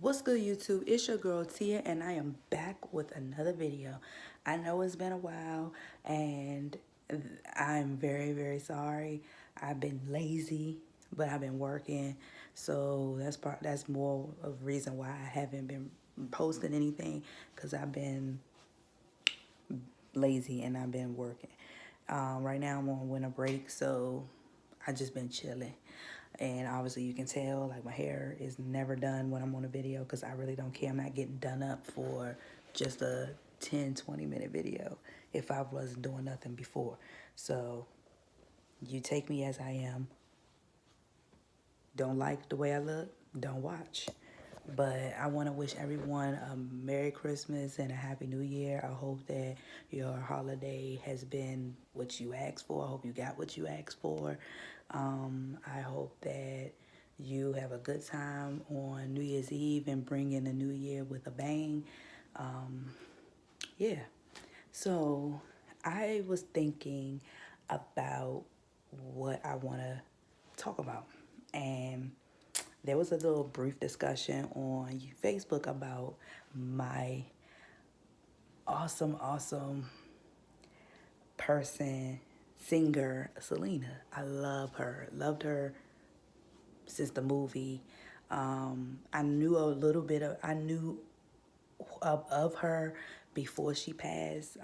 What's good, YouTube? It's your girl Tia, and I am back with another video. I know it's been a while, and I'm very, very sorry. I've been lazy, but I've been working, so that's more of a reason why I haven't been posting anything, because I've been lazy and I've been working. Right now I'm on winter break, so I just been chilling. And obviously you can tell like my hair is never done when I'm on a video because I really don't care. I'm not getting done up for just a 10-20 minute video if I wasn't doing nothing before. So you take me as I am. Don't like the way I look, don't watch. But I want to wish everyone a Merry Christmas and a Happy New Year. I hope that your holiday has been what you asked for. I hope you got what you asked for. I hope that you have a good time on New Year's Eve and bring in the new year with a bang. Yeah. So I was thinking about what I want to talk about. And there was a little brief discussion on Facebook about my awesome person, singer, Selena. I love her. Loved her since the movie. I knew a little bit of, I knew of her before she passed.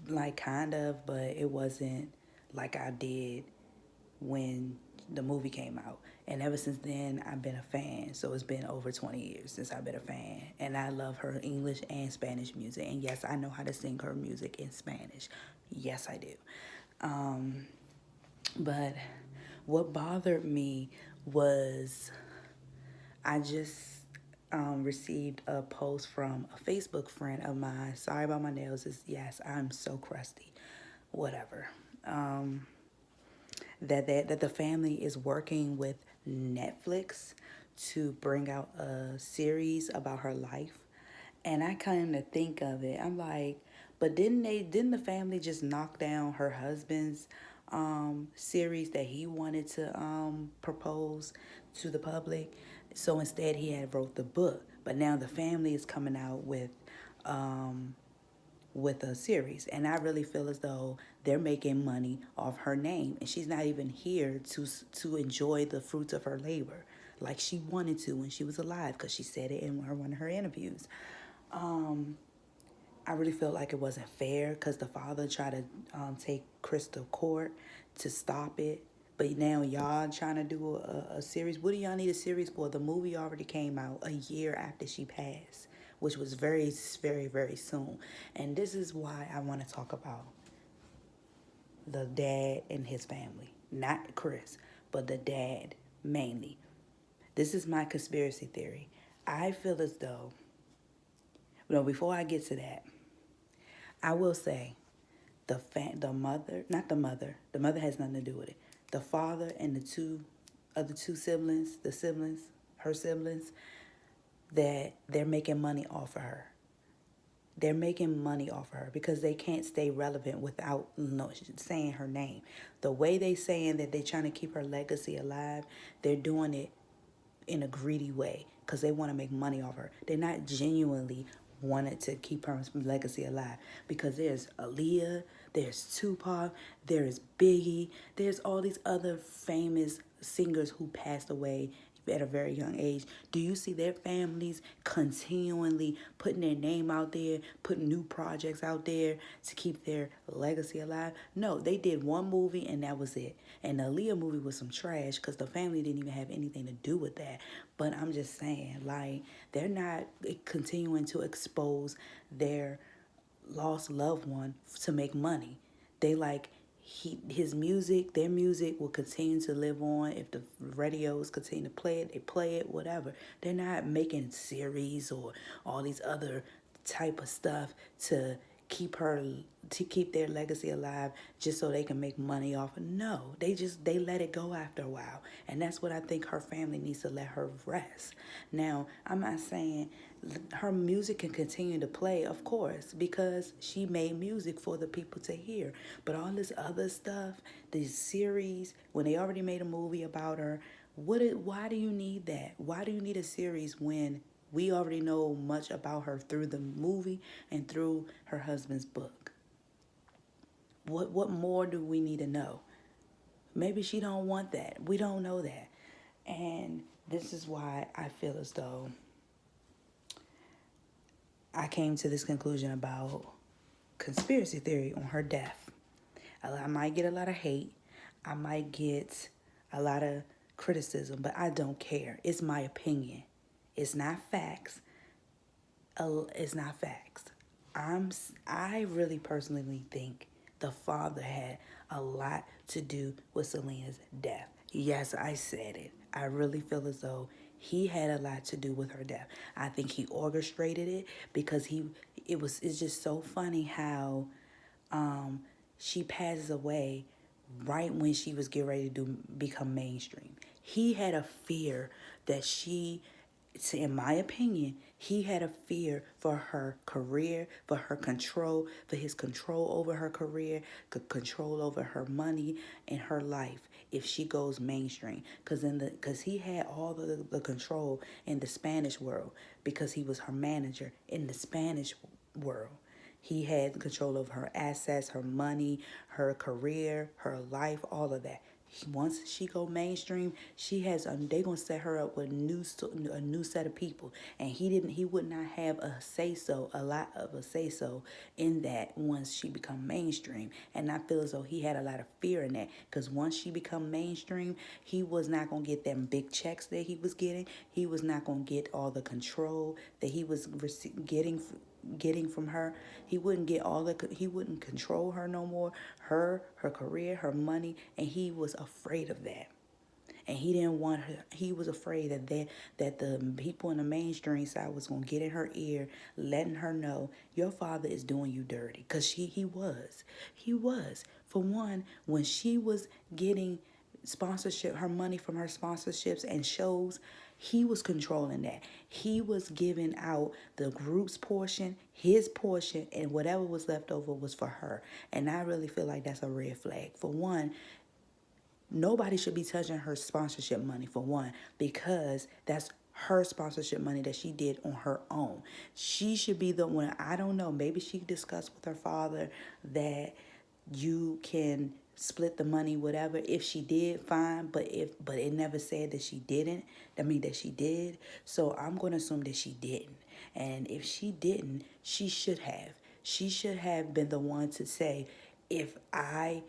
Like kind of, but it wasn't like I did when the movie came out. And ever since then, I've been a fan. So it's been over 20 years since I've been a fan. And I love her English and Spanish music. And yes, I know how to sing her music in Spanish. Yes, I do. But what bothered me was I just received a post from a Facebook friend of mine. Sorry about my nails. Yes, I'm so crusty. Whatever. That the family is working with Netflix to bring out a series about her life. And I kind of think of it. I'm like, but didn't the family just knock down her husband's series that he wanted to propose to the public? So instead he had wrote the book. But now the family is coming out with a series, and I really feel as though they're making money off her name, and she's not even here to enjoy the fruits of her labor like she wanted to when she was alive, because she said it in one of her interviews. I really felt like it wasn't fair because the father tried to take Chris to court to stop it. But now y'all trying to do a series. What do y'all need a series for? The movie already came out a year after she passed, which was very, very, very soon. And this is why I want to talk about the dad and his family. Not Chris, but the dad mainly. This is my conspiracy theory. I feel as though, before I get to that, I will say the mother, not the mother has nothing to do with it. The father and the two siblings, her siblings, that they're making money off of her. They're making money off of her because they can't stay relevant without saying her name. The way they saying that they're trying to keep her legacy alive, they're doing it in a greedy way because they want to make money off her. They're not genuinely wanted to keep her legacy alive, because there's Aaliyah, there's Tupac, there's Biggie, there's all these other famous singers who passed away at a very young age. Do you see their families continually putting their name out there, putting new projects out there to keep their legacy alive? No, they did one movie and that was it. And the Aaliyah movie was some trash because the family didn't even have anything to do with that. But I'm just saying, like, they're not continuing to expose their lost loved one to make money. They like their music will continue to live on. If the radios continue to play it, they play it, whatever. They're not making series or all these other type of stuff to keep their legacy alive just so they can make money off of. No, they let it go after a while. And that's what I think her family needs to let her rest. Now, I'm not saying her music can continue to play, of course, because she made music for the people to hear. But all this other stuff, these series, when they already made a movie about her, Why do you need that? Why do you need a series when we already know much about her through the movie and through her husband's book? What more do we need to know? Maybe she don't want that. We don't know that. And this is why I feel as though I came to this conclusion about conspiracy theory on her death. I might get a lot of hate. I might get a lot of criticism, but I don't care. It's my opinion. It's not facts. It's not facts. I really personally think the father had a lot to do with Selena's death. Yes, I said it. I really feel as though he had a lot to do with her death. I think he orchestrated it because it's just so funny how she passes away right when she was getting ready to become mainstream. He had a fear that in my opinion, he had a fear for her career, for her control, for his control over her career, control over her money and her life if she goes mainstream. Because he had all the control in the Spanish world because he was her manager in the Spanish world. He had control of her assets, her money, her career, her life, all of that. Once she go mainstream, they gonna set her up with a new set of people, and he would not have a lot of a say so in that once she become mainstream. And I feel as though he had a lot of fear in that because once she become mainstream, he was not gonna get them big checks that he was getting. He was not gonna get all the control that he was getting from her. He wouldn't control her no more, her career, her money, and he was afraid of that. And he didn't want her. He was afraid that the people in the mainstream side was gonna get in her ear, letting her know your father is doing you dirty. Cause he was. For one, when she was getting her money from her sponsorships and shows, he was controlling that. He was giving out the group's portion, his portion, and whatever was left over was for her. And I really feel like that's a red flag. For one, nobody should be touching her sponsorship money, for one, because that's her sponsorship money that she did on her own. She should be the one. I don't know, maybe she discussed with her father that you can split the money, whatever. If she did, fine, but it never said that she didn't. That she did. So I'm gonna assume that she didn't. And if she didn't, she should have. She should have been the one to say, if I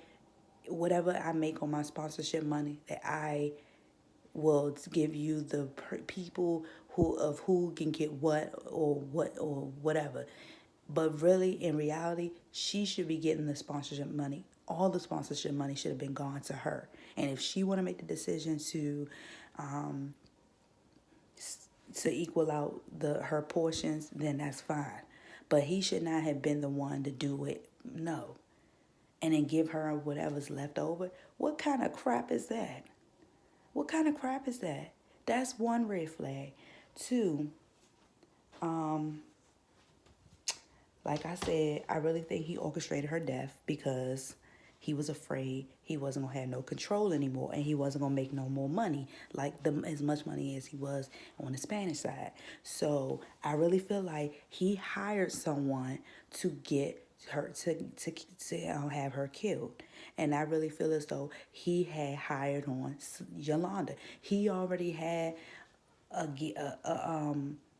whatever I make on my sponsorship money, that I will give you the people who can get what or whatever. But really, in reality, she should be getting the sponsorship money. All the sponsorship money should have been gone to her. And if she want to make the decision um, to equal out her portions, then that's fine. But he should not have been the one to do it. No. And then give her whatever's left over. What kind of crap is that? What kind of crap is that? That's one red flag. Two, like I said, I really think he orchestrated her death because he was afraid he wasn't gonna have no control anymore, and he wasn't gonna make no more money, like as much money as he was on the Spanish side. So I really feel like he hired someone to get her to have her killed. And I really feel as though he had hired on Yolanda. He already had a,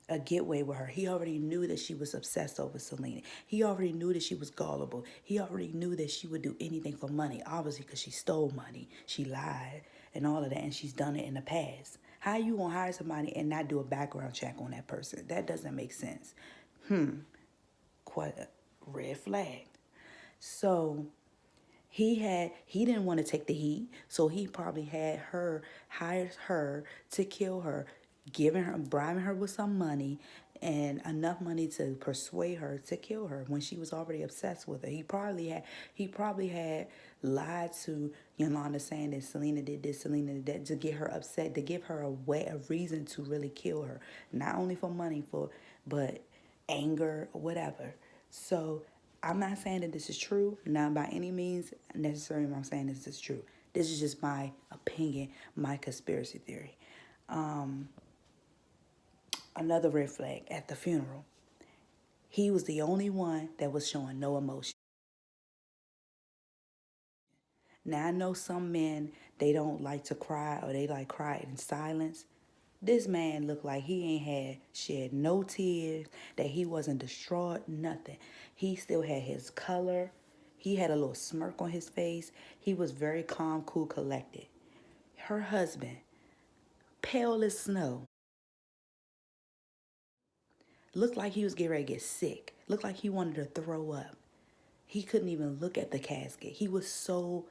a getaway with her. He already knew that she was obsessed over Selena. He already knew that she was gullible. He already knew that she would do anything for money, obviously because she stole money. She lied and all of that, and she's done it in the past. How you gonna hire somebody and not do a background check on that person? That doesn't make sense. Quite a red flag. So he didn't want to take the heat, so he probably hired her to kill her, bribing her with some money and enough money to persuade her to kill her when she was already obsessed with her. He probably had lied to Yolanda saying that Selena did this, Selena did that, to get her upset, to give her a reason to really kill her, not only for money, but anger or whatever. So I'm not saying that this is true, not by any means necessary. I'm saying this is true. This is just my opinion, my conspiracy theory. Another red flag at the funeral. He was the only one that was showing no emotion. Now I know some men, they don't like to cry or they like cry in silence. This man looked like he ain't had shed no tears, that he wasn't distraught, nothing. He still had his color. He had a little smirk on his face. He was very calm, cool, collected. Her husband, pale as snow, looked like he was getting ready to get sick. Looked like he wanted to throw up. He couldn't even look at the casket. He was so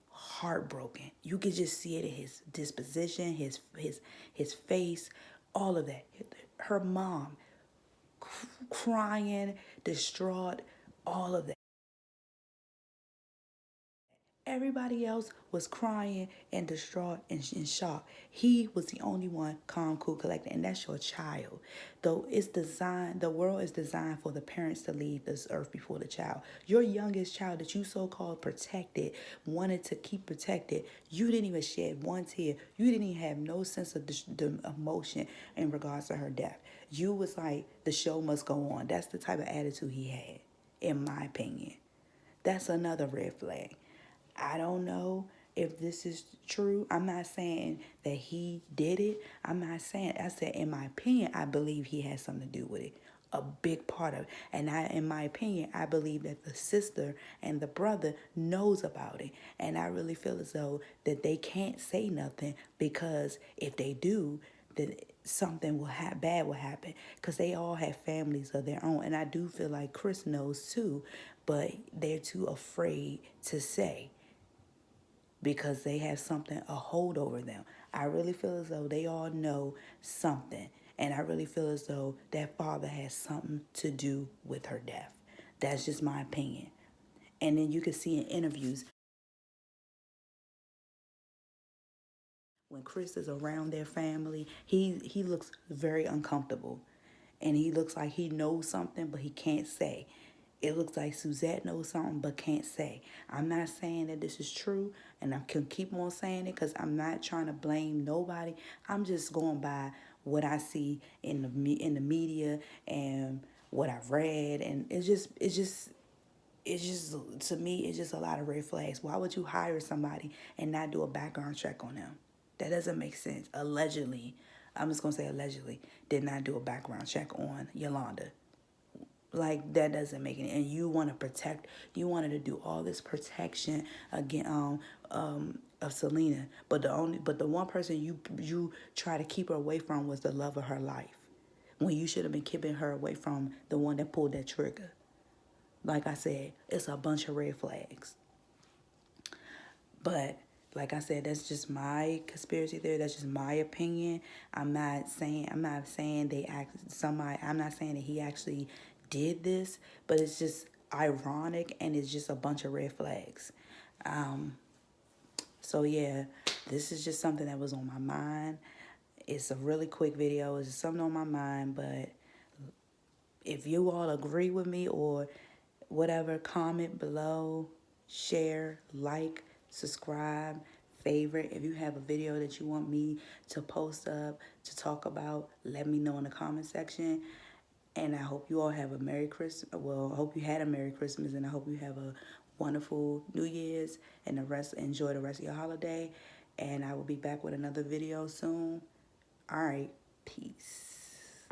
heartbroken. You could just see it in his disposition, his face, all of that. Her mom crying, distraught, all of that. Everybody else was crying and distraught and in shock. He was the only one calm, cool, collected, and that's your child. Though it's designed, the world is designed for the parents to leave this earth before the child. Your youngest child that you so-called protected, wanted to keep protected, you didn't even shed one tear. You didn't even have no sense of the emotion in regards to her death. You was like, the show must go on. That's the type of attitude he had, in my opinion. That's another red flag. I don't know if this is true. I'm not saying that he did it. I'm not saying, I said, in my opinion, I believe he has something to do with it. A big part of it. And in my opinion, I believe that the sister and the brother knows about it. And I really feel as though that they can't say nothing, because if they do, then something bad will happen, because they all have families of their own. And I do feel like Chris knows too, but they're too afraid to say, because they have something, a hold over them. I really feel as though they all know something. And I really feel as though that father has something to do with her death. That's just my opinion. And then you can see in interviews, when Chris is around their family, he looks very uncomfortable. And he looks like he knows something, but he can't say. It looks like Suzette knows something, but can't say. I'm not saying that this is true, and I can keep on saying it, because I'm not trying to blame nobody. I'm just going by what I see in the media and what I've read, and it's just to me, it's just a lot of red flags. Why would you hire somebody and not do a background check on them? That doesn't make sense. Allegedly, I'm just gonna say allegedly, did not do a background check on Yolanda. Like, that doesn't make any. And you want to protect. You wanted to do all this protection again of Selena, but the one person you try to keep her away from was the love of her life, when you should have been keeping her away from the one that pulled that trigger. Like I said, it's a bunch of red flags. But like I said, that's just my conspiracy theory. That's just my opinion. I'm not saying they act somebody. I'm not saying that he actually did this, but it's just ironic, and it's just a bunch of red flags. So yeah, this is just something that was on my mind. It's a really quick video. It's just something on my mind, but if you all agree with me or whatever, comment below, share, like, subscribe, favorite. If you have a video that you want me to post up, to talk about, let me know in the comment section. And I hope you all have a Merry Christmas. Well, I hope you had a Merry Christmas, and I hope you have a wonderful New Year's, and enjoy the rest of your holiday. And I will be back with another video soon. All right, peace.